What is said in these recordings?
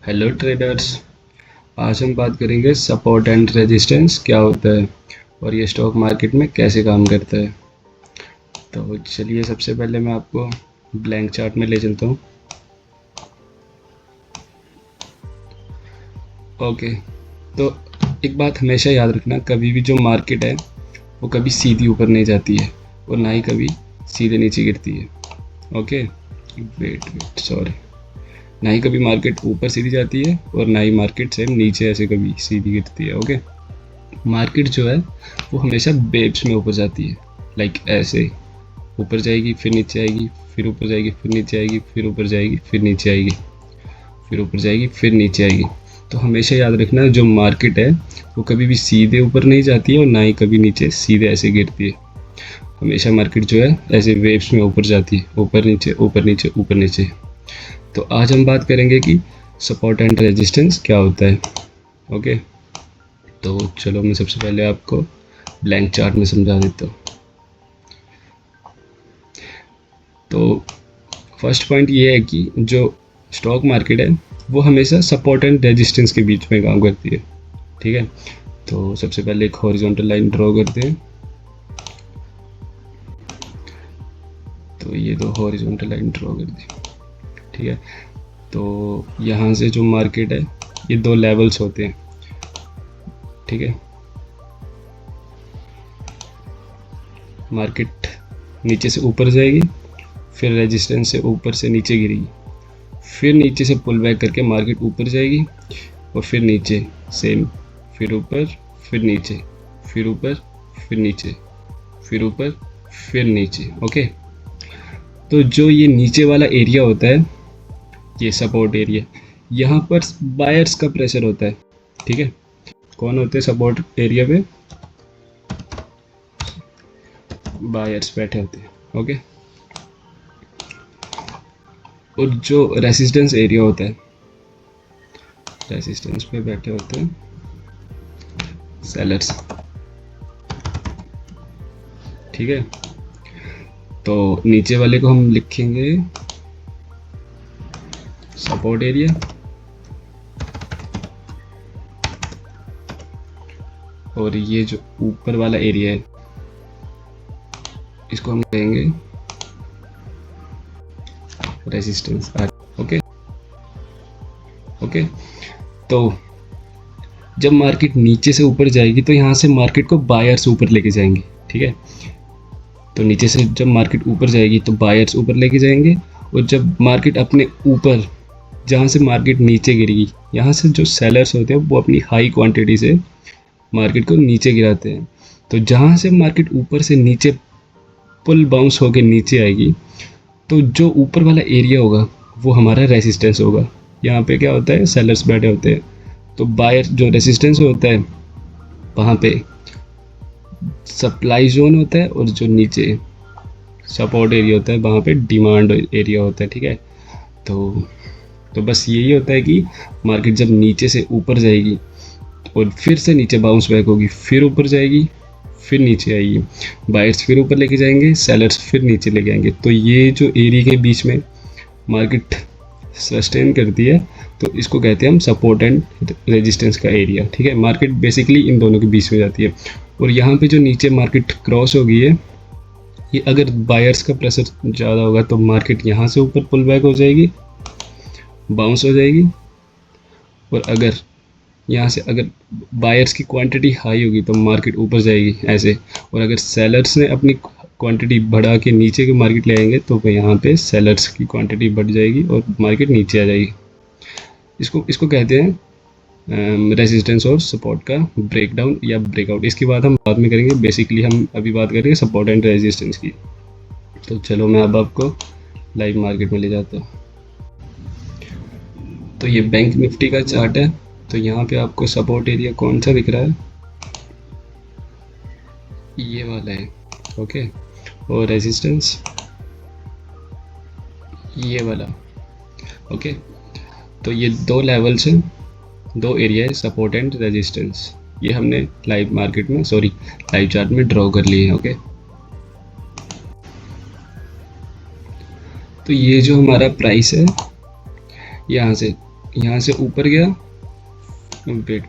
Hello traders. आज हम बात करेंगे सपोर्ट एंड रेजिस्टेंस क्या होता है और ये स्टॉक मार्केट में कैसे काम करता है। तो चलिए सबसे पहले मैं आपको ब्लैंक चार्ट में ले चलता हूँ। ओके, तो एक बात हमेशा याद रखना, कभी भी जो मार्केट है वो कभी सीधी ऊपर नहीं जाती है और ना ही कभी सीधे नीचे गिरती है। ओके, वेट सॉरी, ना ही कभी मार्केट ऊपर सीधी जाती है और ना ही मार्केट से नीचे ऐसे कभी सीधी गिरती है। ओके, मार्केट जो है वो हमेशा वेव्स में ऊपर जाती है, लाइक ऐसे ऊपर जाएगी फिर नीचे आएगी, फिर ऊपर जाएगी फिर नीचे आएगी, फिर ऊपर जाएगी फिर नीचे आएगी, फिर ऊपर जाएगी फिर नीचे आएगी। तो हमेशा याद रखना, जो मार्केट है वो कभी भी सीधे ऊपर नहीं जाती है और ना ही कभी नीचे सीधे ऐसे गिरती है। हमेशा मार्केट जो है ऐसे वेव्स में ऊपर जाती है, ऊपर नीचे ऊपर नीचे ऊपर नीचे। तो आज हम बात करेंगे कि सपोर्ट एंड रेजिस्टेंस क्या होता है। ओके, तो चलो मैं सबसे पहले आपको ब्लैंक चार्ट में समझा देता हूँ। तो फर्स्ट पॉइंट ये है कि जो स्टॉक मार्केट है वो हमेशा सपोर्ट एंड रेजिस्टेंस के बीच में काम करती है। ठीक है, तो सबसे पहले एक हॉरिजॉन्टल लाइन ड्रॉ करते हैं। तो ये दो हॉरिजॉन्टल लाइन ड्रॉ कर दी। ठीक है, तो यहाँ से जो मार्केट है ये दो लेवल्स होते हैं। ठीक है, मार्केट नीचे से ऊपर जाएगी, फिर रेजिस्टेंस से ऊपर से नीचे गिरेगी, फिर नीचे से पुल बैक करके मार्केट ऊपर जाएगी और फिर नीचे सेम, फिर ऊपर फिर नीचे, फिर ऊपर फिर नीचे, फिर ऊपर फिर नीचे। ओके, तो जो ये नीचे वाला एरिया होता है ये सपोर्ट एरिया, यहाँ पर बायर्स का प्रेशर होता है। ठीक है, कौन होते हैं सपोर्ट एरिया पे? बायर्स बैठे होते हैं। ओके, और जो रेजिस्टेंस एरिया होता है, रेजिस्टेंस पे बैठे होते हैं सेलर्स। ठीक है, तो नीचे वाले को हम लिखेंगे सपोर्ट एरिया और ये जो ऊपर वाला एरिया है इसको हम कहेंगे रेजिस्टेंस। ओके ओके, तो जब मार्केट नीचे से ऊपर जाएगी तो यहाँ से मार्केट को बायर्स ऊपर लेके जाएंगे। ठीक है, तो नीचे से जब मार्केट ऊपर जाएगी तो बायर्स ऊपर लेके जाएंगे, और जब मार्केट अपने ऊपर, जहाँ से मार्केट नीचे गिरेगी, यहाँ से जो सेलर्स होते हैं वो अपनी हाई क्वांटिटी से मार्केट को नीचे गिराते हैं। तो जहाँ से मार्केट ऊपर से नीचे पुल बाउंस होके नीचे आएगी, तो जो ऊपर वाला एरिया होगा वो हमारा रेजिस्टेंस होगा। यहाँ पे क्या होता है, सेलर्स बैठे होते हैं, तो बायर जो रेजिस्टेंस होता है वहाँ पे सप्लाई जोन होता है, और जो नीचे सपोर्ट एरिया होता है वहाँ पे डिमांड एरिया होता है। ठीक है, तो बस यही होता है कि मार्केट जब नीचे से ऊपर जाएगी और फिर से नीचे बाउंस बैक होगी, फिर ऊपर जाएगी, फिर नीचे आएगी, बायर्स फिर ऊपर लेके जाएंगे, सेलर्स फिर नीचे लेके आएंगे। तो ये जो एरिया के बीच में मार्केट सस्टेन करती है, तो इसको कहते हैं हम सपोर्ट एंड रेजिस्टेंस का एरिया। ठीक है, मार्केट बेसिकली इन दोनों के बीच में जाती है। और यहाँ पे जो नीचे मार्केट क्रॉस हो गई है, ये अगर बायर्स का प्रेशर ज़्यादा होगा तो मार्केट यहाँ से ऊपर पुल बैक हो जाएगी, बाउंस हो जाएगी। और अगर यहाँ से अगर बायर्स की क्वांटिटी हाई होगी तो मार्केट ऊपर जाएगी ऐसे, और अगर सेलर्स ने अपनी क्वांटिटी बढ़ा के नीचे के मार्केट ले आएंगे तो यहाँ पे सेलर्स की क्वांटिटी बढ़ जाएगी और मार्केट नीचे आ जाएगी। इसको कहते हैं रेजिस्टेंस और सपोर्ट का ब्रेकडाउन या ब्रेकआउट। इसकी बात हम बाद में करेंगे, बेसिकली हम अभी बात करेंगे सपोर्ट एंड रेजिस्टेंस की। तो चलो मैं अब आपको लाइव मार्केट में ले जाता हूँ। तो ये बैंक निफ्टी का चार्ट है, तो यहाँ पे आपको सपोर्ट एरिया कौन सा दिख रहा है? ये वाला है। ओके, और रेजिस्टेंस ये वाला। ओके, तो ये दो लेवल्स हैं, दो एरिया है, सपोर्ट एंड रेजिस्टेंस। ये हमने लाइव मार्केट में, सॉरी लाइव चार्ट में ड्रॉ कर लिए हैं। ओके, तो ये जो हमारा प्राइस है यहाँ से यहाँ से ऊपर गया, वेट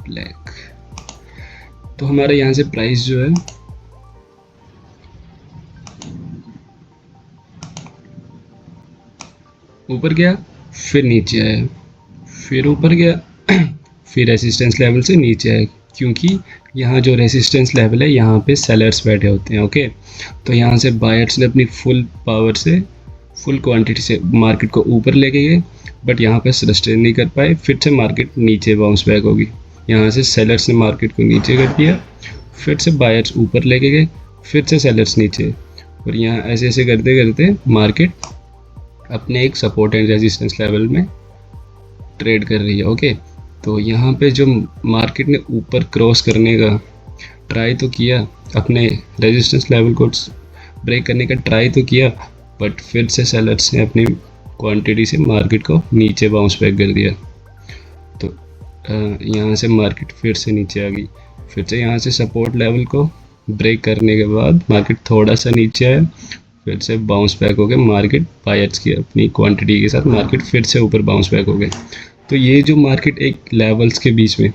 ब्लैक, तो हमारे यहाँ से प्राइस जो है ऊपर गया, फिर नीचे आया, फिर ऊपर गया, फिर रेजिस्टेंस लेवल से नीचे आया, क्योंकि यहाँ जो रेजिस्टेंस लेवल है यहाँ पे सेलर्स बैठे होते हैं। ओके, तो यहाँ से बायर्स ने अपनी फुल पावर से, फुल क्वांटिटी से मार्केट को ऊपर लेके गए, बट यहाँ पे सस्टेन नहीं कर पाए, फिर से मार्केट नीचे बाउंस बैक होगी। यहाँ से सेलर्स ने मार्केट को नीचे कर दिया, फिर से बायर्स ऊपर लेके गए, फिर से सेलर्स नीचे, और यहाँ ऐसे ऐसे करते करते मार्केट अपने एक सपोर्ट एंड रेजिस्टेंस लेवल में ट्रेड कर रही है। ओके, तो यहाँ पे जो मार्केट ने ऊपर क्रॉस करने का ट्राई तो किया, अपने रेजिस्टेंस लेवल को ब्रेक करने का ट्राई तो किया, बट फिर से सेलर्स ने अपनी क्वांटिटी से मार्केट को नीचे बाउंस बैक कर दिया। तो यहाँ से मार्केट फिर से नीचे आ गई, फिर से यहाँ से सपोर्ट लेवल को ब्रेक करने के बाद मार्केट थोड़ा सा नीचे आया, फिर से बाउंस बैक हो गया मार्केट, बायर्स की अपनी क्वांटिटी के साथ मार्केट फिर से ऊपर बाउंस बैक हो गए। तो ये जो मार्केट एक लेवल्स के बीच में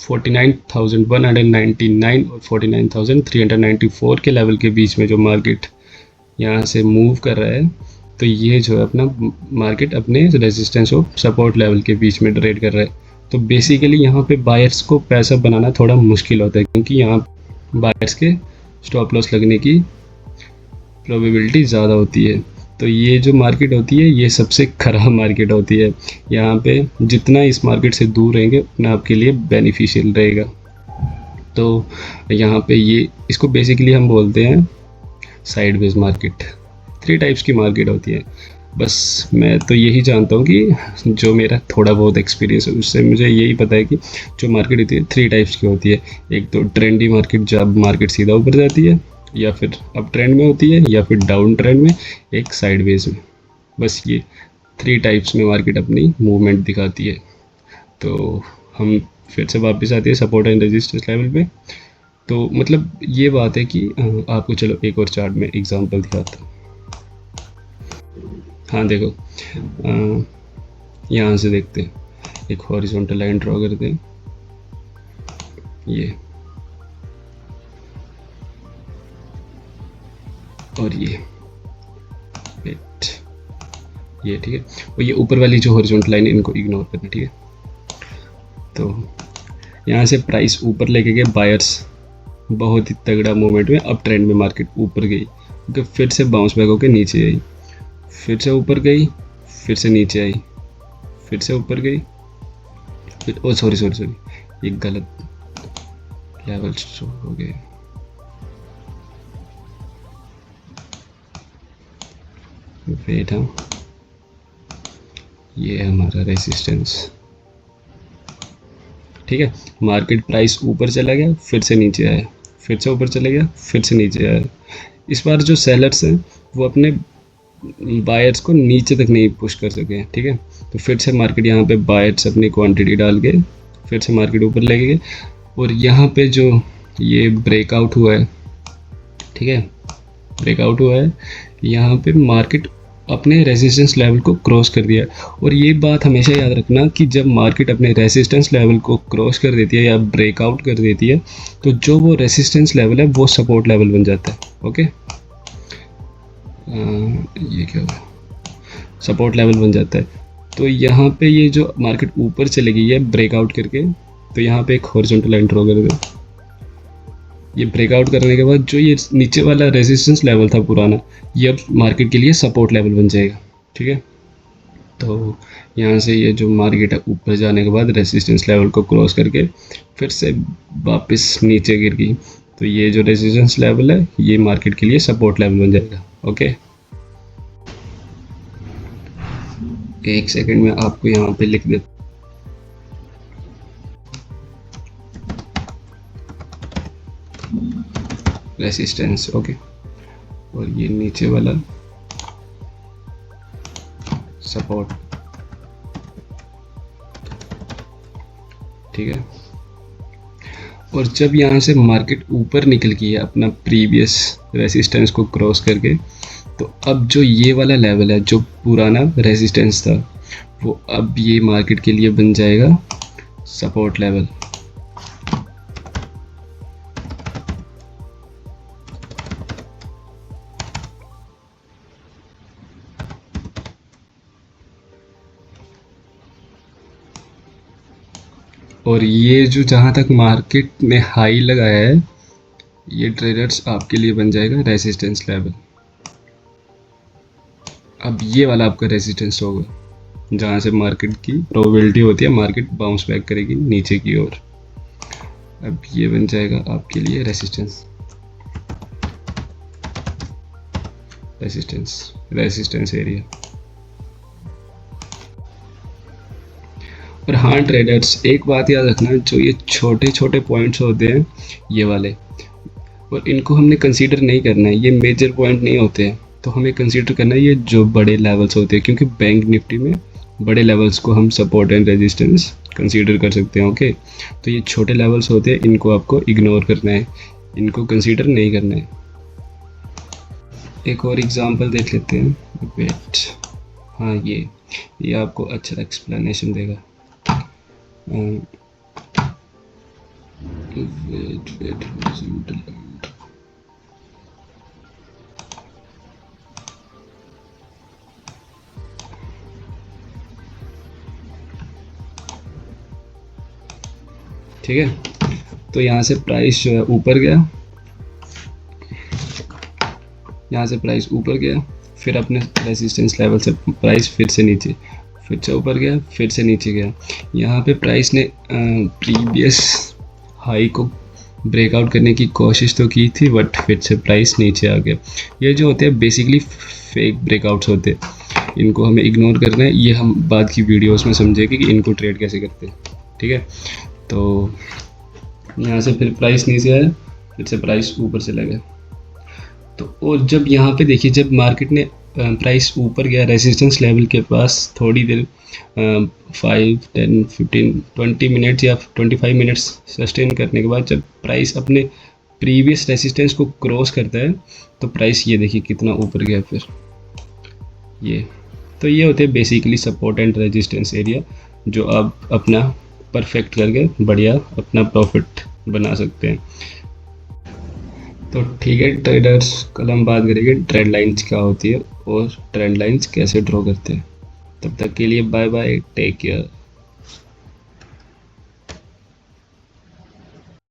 49,199 और 49,394 के लेवल के बीच में जो मार्केट यहाँ से मूव कर रहा है, तो ये जो है अपना मार्केट अपने रेजिस्टेंस और सपोर्ट लेवल के बीच में ट्रेड कर रहा है। तो बेसिकली यहाँ पे बायर्स को पैसा बनाना थोड़ा मुश्किल होता है, क्योंकि यहाँ बायर्स के स्टॉप लॉस लगने की प्रोबेबिलिटी ज़्यादा होती है। तो ये जो मार्केट होती है ये सबसे ख़राब मार्केट होती है। यहाँ पे जितना इस मार्केट से दूर रहेंगे उतना आपके लिए बेनिफिशियल रहेगा। तो यहाँ पे ये इसको बेसिकली हम बोलते हैं साइडवेज मार्केट। 3 टाइप्स की मार्केट होती है। बस मैं तो यही जानता हूँ कि जो मेरा थोड़ा बहुत एक्सपीरियंस है उससे मुझे यही पता है कि जो मार्केट होती है 3 टाइप्स की होती है। एक तो ट्रेंडी मार्केट, जब मार्केट सीधा ऊपर जाती है, या फिर अप ट्रेंड में होती है, या फिर डाउन ट्रेंड में, एक साइडवेज में। बस ये 3 टाइप्स में मार्केट अपनी मूवमेंट दिखाती है। तो हम फिर से वापस आते हैं सपोर्ट एंड रेजिस्टेंस लेवल पे। तो मतलब ये बात है कि आपको चलो एक और चार्ट में एग्जांपल दिखाता हूँ। हाँ देखो, यहाँ से देखते हैं, एक हॉरिजॉन्टल लाइन ड्रॉ करते हैं, ये और ये ठीक है। और ये ऊपर वाली जो हॉरिजॉन्टल लाइन है इनको इग्नोर करना, ठीक है। तो यहाँ से प्राइस ऊपर लेके गए बायर्स, बहुत ही तगड़ा मूवमेंट में अप ट्रेंड में मार्केट ऊपर गई, क्योंकि फिर से बाउंस बैक होकर नीचे आई, फिर से ऊपर गई, फिर से नीचे आई, फिर से ऊपर गई, फिर ओ सॉरी ये गलत लेवल शो हो गए। वेट, हम ये है हमारा रेजिस्टेंस, ठीक है। मार्केट प्राइस ऊपर चला गया, फिर से नीचे आया, फिर से ऊपर चला गया, फिर से नीचे आया। इस बार जो सेलर्स हैं वो अपने बायर्स को नीचे तक नहीं पुश कर सके हैं, ठीक है। तो फिर से मार्केट यहाँ पे बायर्स अपनी क्वांटिटी डाल के फिर से मार्केट ऊपर लेके गए, और यहाँ पे जो ये ब्रेकआउट हुआ है, ठीक है, ब्रेकआउट हुआ है, यहाँ पे मार्केट अपने रेजिस्टेंस लेवल को क्रॉस कर दिया। और ये बात हमेशा याद रखना कि जब मार्केट अपने रेजिस्टेंस लेवल को क्रॉस कर देती है या ब्रेकआउट कर देती है, तो जो वो रेजिस्टेंस लेवल है वो सपोर्ट लेवल बन जाता है। ओके, ये क्या हुआ, सपोर्ट लेवल बन जाता है। तो यहाँ पे ये जो मार्केट ऊपर चली गई है ब्रेकआउट करके, तो यहाँ पे एक हॉरिजॉन्टल लाइन ड्रॉ कर दो। ये ब्रेकआउट करने के बाद जो ये नीचे वाला रेजिस्टेंस लेवल था पुराना, ये अब मार्केट के लिए सपोर्ट लेवल बन जाएगा, ठीक है। तो यहाँ से ये जो मार्केट है ऊपर जाने के बाद रेजिस्टेंस लेवल को क्रॉस करके फिर से वापस नीचे गिर गई, तो ये जो रेजिस्टेंस लेवल है ये मार्केट के लिए सपोर्ट लेवल बन जाएगा। ओके, एक सेकंड में आपको यहाँ पे लिख देता, रेसिस्टेंस, ओके, और ये नीचे वाला सपोर्ट, ठीक है। और जब यहाँ से मार्केट ऊपर निकल गई है अपना प्रीवियस रेसिस्टेंस को क्रॉस करके, तो अब जो ये वाला लेवल है, जो पुराना रेजिस्टेंस था, वो अब ये मार्केट के लिए बन जाएगा सपोर्ट लेवल। और ये जो जहाँ तक मार्केट ने हाई लगाया है, ये ट्रेडर्स आपके लिए बन जाएगा रेजिस्टेंस लेवल। अब ये वाला आपका रेजिस्टेंस होगा, जहाँ से मार्केट की प्रोबेबिलिटी होती है मार्केट बाउंस बैक करेगी नीचे की ओर। अब ये बन जाएगा आपके लिए रेजिस्टेंस, रेजिस्टेंस एरिया। और हाँ ट्रेडर्स, एक बात याद रखना, जो ये छोटे छोटे पॉइंट्स होते हैं ये वाले, और इनको हमने कंसीडर नहीं करना है, ये मेजर पॉइंट नहीं होते हैं। तो हमें कंसीडर करना है ये जो बड़े लेवल्स होते हैं, क्योंकि बैंक निफ्टी में बड़े लेवल्स को हम सपोर्ट एंड रेजिस्टेंस कंसीडर कर सकते हैं। ओके, तो ये छोटे लेवल्स होते हैं, इनको आपको इग्नोर करना है, इनको कंसीडर नहीं करना है। एक और एग्जांपल देख लेते हैं, वेट, हाँ ये आपको अच्छा एक्सप्लेनेशन देगा। वेट, ठीक है। तो यहाँ से प्राइस जो है ऊपर गया, यहाँ से प्राइस ऊपर गया, फिर अपने रेजिस्टेंस लेवल से प्राइस फिर से नीचे, फिर से ऊपर गया, फिर से नीचे गया। यहाँ पे प्राइस ने प्रीवियस हाई को ब्रेकआउट करने की कोशिश तो की थी, बट फिर से प्राइस नीचे आ गया। ये जो होते हैं बेसिकली फेक ब्रेकआउट्स होते हैं, इनको हमें इग्नोर करना है। ये हम बाद की वीडियोस में समझेंगे कि इनको ट्रेड कैसे करते हैं, ठीक है। तो यहाँ से फिर प्राइस नीचे आया, फिर से प्राइस ऊपर चला गया। तो और जब यहाँ पे देखिए, जब मार्केट ने प्राइस ऊपर गया रेजिस्टेंस लेवल के पास, थोड़ी देर 5, 10, 15, 20 मिनट्स या 25 मिनट्स सस्टेन करने के बाद जब प्राइस अपने प्रीवियस रेजिस्टेंस को क्रॉस करता है, तो प्राइस ये देखिए कितना ऊपर गया फिर ये। तो ये होते हैं basically support and resistance area, जो आप अपना परफेक्ट करके बढ़िया अपना प्रॉफिट बना सकते हैं। तो ठीक है ट्रेडर्स, कल हम बात करेंगे ट्रेंड लाइंस क्या होती है और ट्रेंड लाइंस कैसे ड्रॉ करते हैं। तब तक के लिए बाय बाय, टेक केयर।